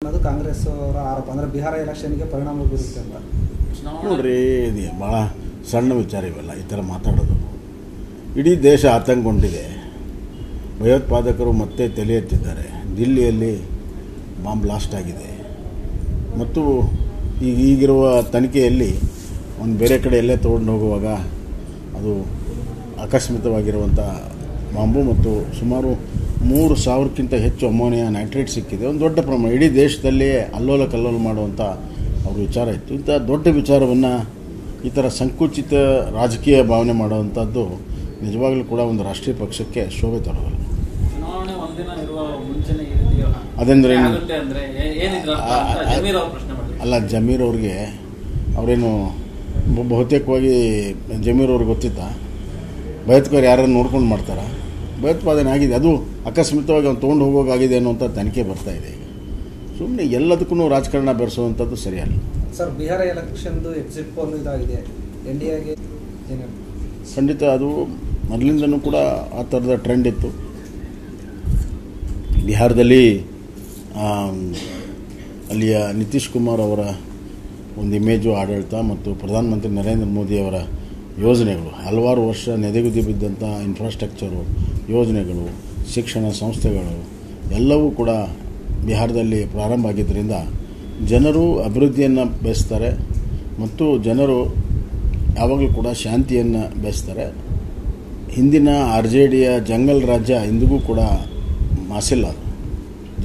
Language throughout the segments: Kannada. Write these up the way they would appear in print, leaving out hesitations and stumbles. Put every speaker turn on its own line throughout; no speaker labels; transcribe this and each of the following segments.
ಅದು ಕಾಂಗ್ರೆಸ್ ಅವರ ಆರೋಪ ಅಂದರೆ ಬಿಹಾರ ಎಲೆಕ್ಷನ್ಗೆ ಪರಿಣಾಮ ಬೀರುತ್ತೆ ಅಂತ.
ನೋಡ್ರಿ, ಇದು ಭಾಳ ಸಣ್ಣ ವಿಚಾರ ಇವೆಲ್ಲ ಈ ಥರ ಮಾತಾಡೋದು. ಇಡೀ ದೇಶ ಆತಂಕಗೊಂಡಿದೆ. ಭಯೋತ್ಪಾದಕರು ಮತ್ತೆ ತಲೆ ಎತ್ತಿದ್ದಾರೆ. ದಿಲ್ಲಿಯಲ್ಲಿ ಬಾಂಬ್ ಬ್ಲಾಸ್ಟ್ ಆಗಿದೆ ಮತ್ತು ಈಗಿರುವ ತನಿಖೆಯಲ್ಲಿ ಒಂದು ಬೇರೆ ಕಡೆ ಎಲ್ಲೇ ತೊಗೊಂಡು ಹೋಗುವಾಗ ಅದು ಆಕಸ್ಮಿಕವಾಗಿರುವಂಥ ಬಾಂಬು ಮತ್ತು ಸುಮಾರು 3,000ಕ್ಕಿಂತ ಹೆಚ್ಚು ಅಮೋನಿಯಾ ನೈಟ್ರೇಟ್ ಸಿಕ್ಕಿದೆ. ಒಂದು ದೊಡ್ಡ ಪ್ರಮಾಣ ಇಡೀ ದೇಶದಲ್ಲಿ ಅಲ್ಲೋಲ ಕಲ್ಲೋಲ ಮಾಡುವಂಥ ಅವ್ರ ವಿಚಾರ ಇತ್ತು. ಇಂಥ ದೊಡ್ಡ ವಿಚಾರವನ್ನು ಈ ಥರ ಸಂಕುಚಿತ ರಾಜಕೀಯ ಭಾವನೆ ಮಾಡುವಂಥದ್ದು ನಿಜವಾಗಲೂ ಕೂಡ ಒಂದು ರಾಷ್ಟ್ರೀಯ ಪಕ್ಷಕ್ಕೆ ಶೋಭೆ ತರೋಲ್ಲ. ಅದಂದರೆ ಅಲ್ಲ, ಜಮೀರ್ ಅವ್ರಿಗೆ ಅವರೇನು ಬಹುತೇಕವಾಗಿ ಜಮೀರ್ ಅವ್ರಿಗೆ ಗೊತ್ತಿತ್ತ ಭಯೋತ್ಪಾದಕರು ಯಾರನ್ನು ನೋಡ್ಕೊಂಡು ಮಾಡ್ತಾರೆ. ಭಯೋತ್ಪಾದನೆ ಆಗಿದೆ, ಅದು ಅಕಸ್ಮಿತವಾಗಿ ಅವ್ನು ತೊಗೊಂಡು ಹೋಗೋಗಾಗಿದೆ ಅನ್ನೋಂಥ ತನಿಖೆ ಬರ್ತಾಯಿದೆ. ಈಗ ಸುಮ್ಮನೆ ಎಲ್ಲದಕ್ಕೂ ರಾಜಕಾರಣ ಬೆರೆಸುವಂಥದ್ದು ಸರಿಯಲ್ಲ.
ಸರ್, ಬಿಹಾರ ಎಲೆಕ್ಷನ್ದು ಎಕ್ಸಿಟ್ ಪೋಲ್ ಇದಾಗಿದೆ, NDAಗೆ ಏನು?
ಖಂಡಿತ ಅದು ಮೊದಲಿಂದನೂ ಕೂಡ ಆ ಥರದ ಟ್ರೆಂಡ್ ಇತ್ತು. ಬಿಹಾರದಲ್ಲಿ ಅಲ್ಲಿಯ ನಿತೀಶ್ ಕುಮಾರ್ ಅವರ ಒಂದು ಇಮೇಜು, ಆಡಳಿತ ಮತ್ತು ಪ್ರಧಾನಮಂತ್ರಿ ನರೇಂದ್ರ ಮೋದಿಯವರ ಯೋಜನೆಗಳು, ಹಲವಾರು ವರ್ಷ ನೆನೆಗುದಿ ಬಿದ್ದಂಥ ಇನ್ಫ್ರಾಸ್ಟ್ರಕ್ಚರು, ಯೋಜನೆಗಳು, ಶಿಕ್ಷಣ ಸಂಸ್ಥೆಗಳು ಎಲ್ಲವೂ ಕೂಡ ಬಿಹಾರದಲ್ಲಿ ಪ್ರಾರಂಭ ಆಗಿದ್ದರಿಂದ ಜನರು ಅಭಿವೃದ್ಧಿಯನ್ನು ಬಯಸ್ತಾರೆ ಮತ್ತು ಜನರು ಯಾವಾಗಲೂ ಕೂಡ ಶಾಂತಿಯನ್ನು ಬಯಸ್ತಾರೆ. ಹಿಂದಿನ RJDಯ ಜಂಗಲ್ ರಾಜ್ಯ ಇಂದಿಗೂ ಕೂಡ ಮಾಸಿಲ್ಲ,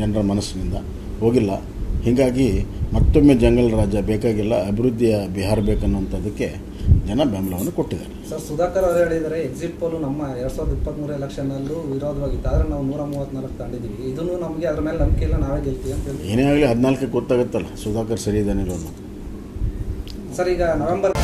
ಜನರ ಮನಸ್ಸಿನಿಂದ ಹೋಗಿಲ್ಲ. ಹೀಗಾಗಿ ಮತ್ತೊಮ್ಮೆ ಜಂಗಲ್ ರಾಜ್ಯ ಬೇಕಾಗಿಲ್ಲ, ಅಭಿವೃದ್ಧಿಯ ಬಿಹಾರ ಬೇಕನ್ನುವಂಥದ್ದಕ್ಕೆ ಜನ ಬೆಂಬಲವನ್ನು ಕೊಟ್ಟಿದ್ದಾರೆ.
ಸರ್, ಸುಧಾಕರ್ ಅವರು ಹೇಳಿದರೆ ಎಕ್ಸಿಟ್ ಪೋಲು ನಮ್ಮ 2023 ಎಲೆಕ್ಷನ್ನಲ್ಲೂ ವಿರೋಧವಾಗಿತ್ತು, ಆದರೆ ನಾವು 134 ತಾಂಡಿದ್ದೀವಿ, ಇದನ್ನು ನಮಗೆ ಅದ್ರ ಮೇಲೆ ನಂಬಿಕೆ ಇಲ್ಲ, ನಾವೇ ಗೆಲ್ತೀವಿ ಅಂತ ಹೇಳಿ.
ಏನೇ ಆಗಲಿ 14ಕ್ಕೆ ಗೊತ್ತಾಗುತ್ತಲ್ಲ ಸುಧಾಕರ್ ಸರಿ ಇದ್ದಾನೆ ಇರೋದು.
ಸರ್, ಈಗ ನವೆಂಬರ್